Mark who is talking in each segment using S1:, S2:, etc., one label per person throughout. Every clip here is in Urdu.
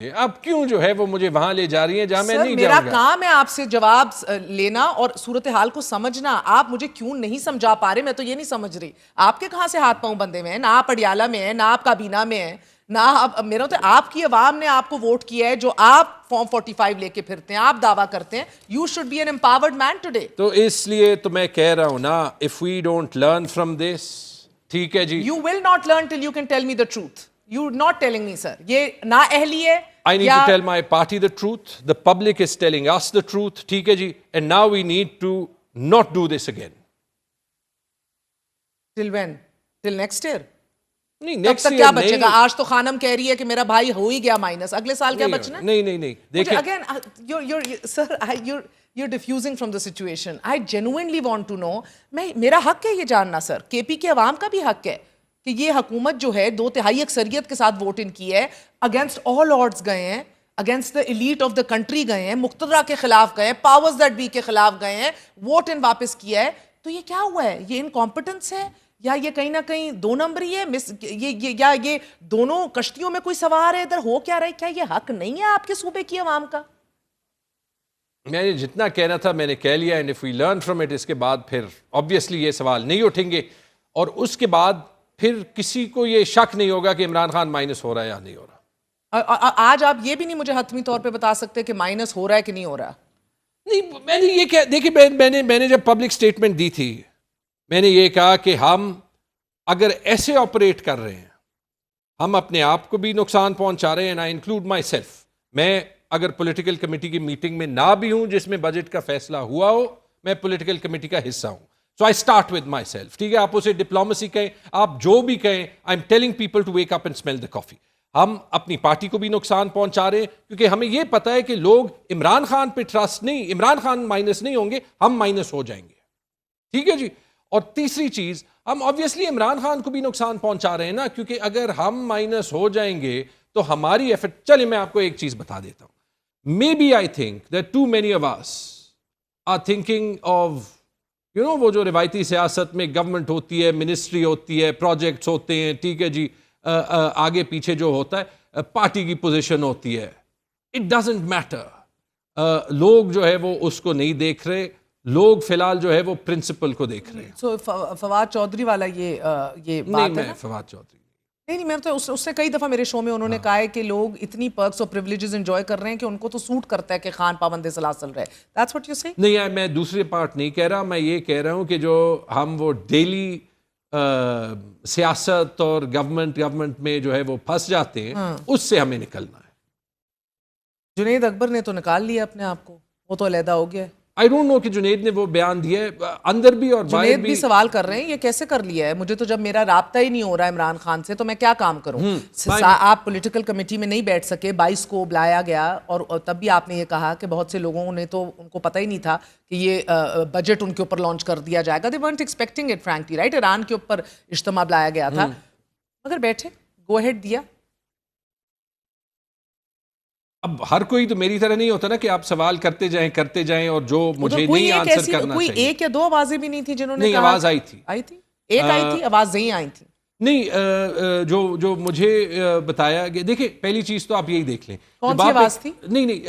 S1: اب کیوں جو ہے وہ مجھے وہاں لے جا رہی ہیں جہاں میں نہیں
S2: میرا
S1: جاؤں گا؟
S2: کام ہے آپ سے جواب لینا اور صورتحال کو سمجھنا. آپ مجھے کیوں نہیں سمجھا پا رہے, میں تو یہ نہیں سمجھ رہی. آپ کے کہاں سے ہاتھ پاؤں بندے میں ہیں؟ نہ آپ اڈیالہ میں ہیں, نہ آپ کابینہ میں ہیں, نہ میرا تو آپ کی عوام نے آپ کو ووٹ کیا ہے جو آپ فارم 45 لے کے پھرتے ہیں, آپ دعویٰ کرتے ہیں. You should be an empowered man today.
S1: تو اس لیے تو میں کہہ رہا ہوں نا, if we don't learn from this, ٹھیک ہے جی.
S2: You will not learn till you can tell me the truth. You're not telling me, sir. یہ نا اہلی ہے.
S1: I need to tell my party the truth. The public is telling us the truth. ٹھیک ہے جی. And now we need to not do this again.
S2: Till when? Till next year?
S1: نہیں,
S2: تب
S1: نیکسٹ
S2: تک
S1: ایئر
S2: کیا بچے
S1: نہیں.
S2: گا؟ آج تو خانم کہہ رہی ہے کہ میرا بھائی ہو ہی گیا مائنس, اگلے سال کیا بچنا ہے؟
S1: نہیں دیکھیں,
S2: Again, sir, you're diffusing from the situation. I genuinely want to know. میرا حق ہے یہ جاننا سر, کے پی کے عوام کا بھی حق ہے کہ یہ حکومت جو ہے 2/3 اکثریت کے ساتھ ووٹ ان کی ہے, اگینسٹ آل آڈز گئے ہیں, against the elite of the country گئے ہیں, مقتدرہ کے خلاف گئے ہیں, پاورز دیٹ بی کے خلاف گئے ہیں, ووٹ ان واپس کیا ہے. تو یہ کیا ہوا ہے؟ یہ انکمپٹنس ہے یا یہ کہیں نہ کہیں دو نمبری ہے, یا یہ دونوں کشتیوں میں کوئی سوار ہے, ادھر ہو کیا رہا ہے؟ کیا یہ حق نہیں ہے آپ کے صوبے کی عوام کا؟
S1: میں نے جتنا کہنا تھا میں نے کہہ لیا. And if we learn from it, اس کے بعد پھر آبویسلی یہ سوال نہیں اٹھیں گے, اور اس کے بعد پھر کسی کو یہ شک نہیں ہوگا کہ عمران خان مائنس ہو رہا ہے یا نہیں ہو رہا.
S2: آج آپ یہ بھی نہیں مجھے حتمی طور پہ بتا سکتے کہ مائنس ہو رہا ہے کہ نہیں ہو رہا.
S1: نہیں, میں نے یہ کہا, دیکھیں میں نے جب پبلک سٹیٹمنٹ دی تھی, میں نے یہ کہا کہ ہم اگر ایسے آپریٹ کر رہے ہیں, ہم اپنے آپ کو بھی نقصان پہنچا رہے ہیں. And I include my self. میں اگر پولیٹیکل کمیٹی کی میٹنگ میں نہ بھی ہوں جس میں بجٹ کا فیصلہ ہوا ہو, میں پولیٹیکل کمیٹی کا حصہ ہوں. So I start with myself. ٹھیک ہے, آپ اسے ڈپلومسی کہیں, آپ جو بھی کہیں, I am telling people to wake up and smile the coffee. ہم اپنی پارٹی کو بھی نقصان پہنچا رہے ہیں کیونکہ ہمیں یہ پتا ہے کہ لوگ عمران خان پہ ٹرسٹ نہیں, عمران خان مائنس نہیں ہوں گے, ہم مائنس ہو جائیں گے. ٹھیک ہے جی. اور تیسری چیز, ہم آبویسلی عمران خان کو بھی نقصان پہنچا رہے ہیں نا, کیونکہ اگر ہم مائنس ہو جائیں گے تو ہماری ایفرٹ. چلے میں آپ کو ایک چیز بتا دیتا ہوں. Maybe I think that too many of us are thinking of, وہ جو روایتی سیاست میں گورنمنٹ ہوتی ہے, منسٹری ہوتی ہے, پروجیکٹس ہوتے ہیں, ٹھیک ہے جی, آگے پیچھے جو ہوتا ہے پارٹی کی پوزیشن ہوتی ہے. It doesn't matter. لوگ جو ہے وہ اس کو نہیں دیکھ رہے, لوگ فی الحال جو ہے وہ پرنسپل کو دیکھ رہے ہیں.
S2: سو فواد چودھری والا یہ بات ہے.
S1: نہیں, میں فواد چودھری
S2: نہیں, میں تو اس سے کئی دفعہ میرے شو میں انہوں نے کہا ہے کہ لوگ اتنی پرکس اور پریویلیجز انجوائے کر رہے ہیں کہ ان کو تو سوٹ کرتا ہے کہ خان پابند سلاسل رہے. That's what you say?
S1: نہیں, میں دوسرے پارٹ نہیں کہہ رہا. میں یہ کہہ رہا ہوں کہ جو ہم وہ ڈیلی سیاست اور گورنمنٹ میں جو ہے وہ پھنس جاتے ہیں, اس سے ہمیں نکلنا ہے.
S2: جنید اکبر نے تو نکال لیا اپنے آپ کو, وہ تو علیحدہ ہو گیا ہے.
S1: آئی ڈونٹ نو کہ جنید نے وہ بیان دیا ہے, اندر بھی اور باہر
S2: جنید بھی سوال کر رہے ہیں یہ کیسے کر لیا ہے. مجھے تو جب میرا رابطہ ہی نہیں ہو رہا عمران خان سے تو میں کیا کام کروں. آپ پولیٹیکل کمیٹی میں نہیں بیٹھ سکے, 22 کو بلایا گیا, اور تب بھی آپ نے یہ کہا کہ بہت سے لوگوں نے تو ان کو پتہ ہی نہیں تھا کہ یہ بجٹ ان کے اوپر لانچ کر دیا جائے گا. They weren't expecting it frankly, right? Iran کے اوپر اجتماع بلایا گیا تھا, مگر بیٹھے, گو ہیڈ دیا.
S1: اب ہر کوئی تو میری طرح نہیں ہوتا نا کہ آپ سوال کرتے جائیں اور جو مجھے نہیں آنسر کرنا
S2: کوئی
S1: چاہیے.
S2: ایک یا دو آوازیں بھی نہیں تھی جنہوں نے
S1: نہیں,
S2: کہا.
S1: آواز آئی تھی,
S2: ایک آئی تھی, آواز نہیں آئی تھی.
S1: نہیں, جو مجھے بتایا کہ دیکھیں, پہلی چیز تو آپ یہی دیکھ لیں.
S2: کون سی آواز تھی؟
S1: نہیں,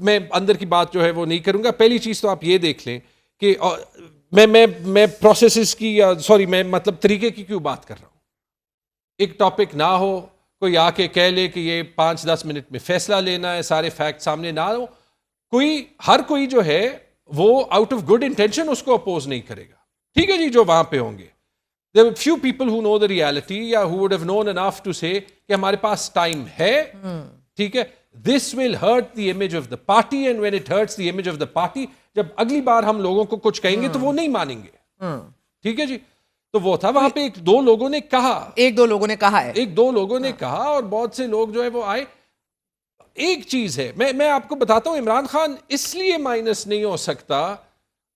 S1: میں اندر کی بات جو ہے وہ نہیں کروں گا. پہلی چیز تو آپ یہ دیکھ لیں کہ میں پروسیسز کی, سوری, میں مطلب طریقے کی کیوں بات کر رہا ہوں. ایک ٹاپک نہ ہو, کوئی آ کے کہہ لے کہ یہ 5-10 منٹ میں فیصلہ لینا ہے, سارے فیکٹ سامنے نہ ہو, ہر کوئی جو ہے وہ آؤٹ آف گڈ انٹینشن اس کو اپوز نہیں کرے گا. ٹھیک ہے جی, جو وہاں پہ ہوں گے. There are few people who know the reality, یا who would have known enough to say کہ ہمارے پاس ٹائم ہے. ٹھیک ہے, this will hurt the image of the party, and when it hurts the image of the party, جب اگلی بار ہم لوگوں کو کچھ کہیں گے تو وہ نہیں مانیں گے. ٹھیک ہے جی. تو وہ تھا وہاں پہ ایک دو لوگوں نے کہا, اور بہت سے لوگ جو ہے وہ آئے. ایک چیز ہے, میں آپ کو بتاتا ہوں, عمران خان اس لیے مائنس نہیں ہو سکتا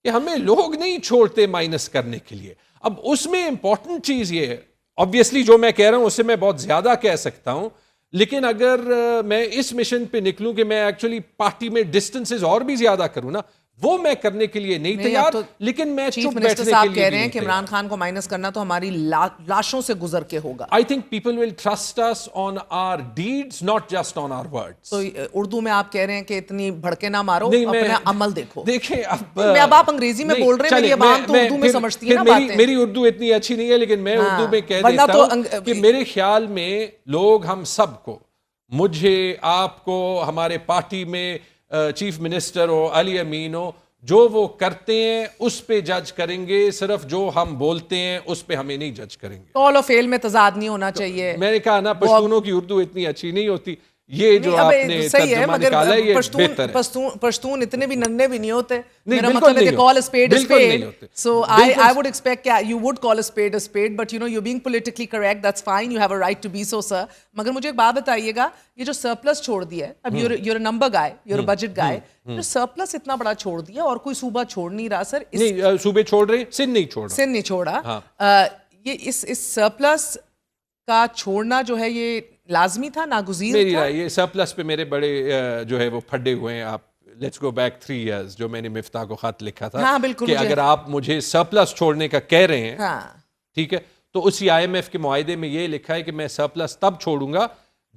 S1: کہ ہمیں لوگ نہیں چھوڑتے مائنس کرنے کے لیے. اب اس میں امپورٹنٹ چیز یہ ہے, obviously جو میں کہہ رہا ہوں اس سے میں بہت زیادہ کہہ سکتا ہوں, لیکن اگر میں اس مشن پہ نکلوں کہ میں ایکچولی پارٹی میں ڈسٹنسز اور بھی زیادہ کروں نا, وہ میں کرنے کے لیے نہیں تیار, لیکن میں
S2: چیف
S1: چپ
S2: منسٹر
S1: بیٹھنے کے
S2: صاحب
S1: لیے
S2: کہہ
S1: بھی
S2: رہے ہیں
S1: نہیں
S2: کہ
S1: تیار.
S2: عمران خان کو مائنس کرنا تو ہماری لاشوں سے گزر کے ہوگا.
S1: I think people will trust us on our deeds, not just on our words.
S2: تو اردو میں آپ کہہ رہے ہیں کہ اتنی بھڑکے نہ مارو,
S1: نہیں, میں
S2: اپنا عمل دیکھو.
S1: دیکھیں
S2: اب آپ انگریزی میں بول رہے ہیں, میری عوام تو اردو میں سمجھتی ہے نا باتیں.
S1: میری اردو اتنی اچھی نہیں ہے, لیکن میں اردو میں کہہ دیتا ہوں کہ میرے خیال میں لوگ ہم سب کو, مجھے, آپ کو, ہمارے پارٹی میں چیف منسٹر ہو, علی امین ہو, جو وہ کرتے ہیں اس پہ جج کریں گے, صرف جو ہم بولتے ہیں اس پہ ہمیں نہیں جج کریں گے.
S2: قول و فعل میں تضاد نہیں ہونا چاہیے.
S1: میں نے کہا نا پشتونوں کی اردو اتنی اچھی نہیں ہوتی, یہ جو آپ نے ترجمہ نکالا ہے یہ بہتر ہے.
S2: پشتون اتنے بھی ننھے بھی نہیں ہوتے.
S1: نہیں,
S2: میرا
S1: بالکل
S2: مطلب ہے کہ call a spade a spade. So I would expect that you would call a spade, but you know you're being politically correct. That's fine. You have a right to be so, sir. مگر مجھے ایک بات بتائیے گا, یہ جو سرپلس چھوڑ دیا ہے, اب you're a number guy, you're a budget guy, جو سرپلس اتنا بڑا چھوڑ دیا اور کوئی صوبہ چھوڑ نہیں رہا سر.
S1: نہیں, صوبے چھوڑ رہے, سندھ نہیں چھوڑا.
S2: سندھ نہیں چھوڑا. یہ اس سرپلس کا چھوڑنا جو ہے یہ لازمی تھا, ناگزیر
S1: میری
S2: تھا.
S1: رائے یہ سرپلس پہ میرے بڑے جو ہے وہ پھڈے ہوئے ہیں. آپ لیٹس گو بیک 3 years جو میں نے مفتاح کو خط لکھا تھا کہ اگر آپ مجھے سرپلس چھوڑنے کا کہہ رہے ہیں, ٹھیک ہے, تو اسی IMF کے معاہدے میں یہ لکھا ہے کہ میں سرپلس تب چھوڑوں گا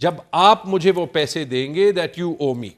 S1: جب آپ مجھے وہ پیسے دیں گے that you owe me.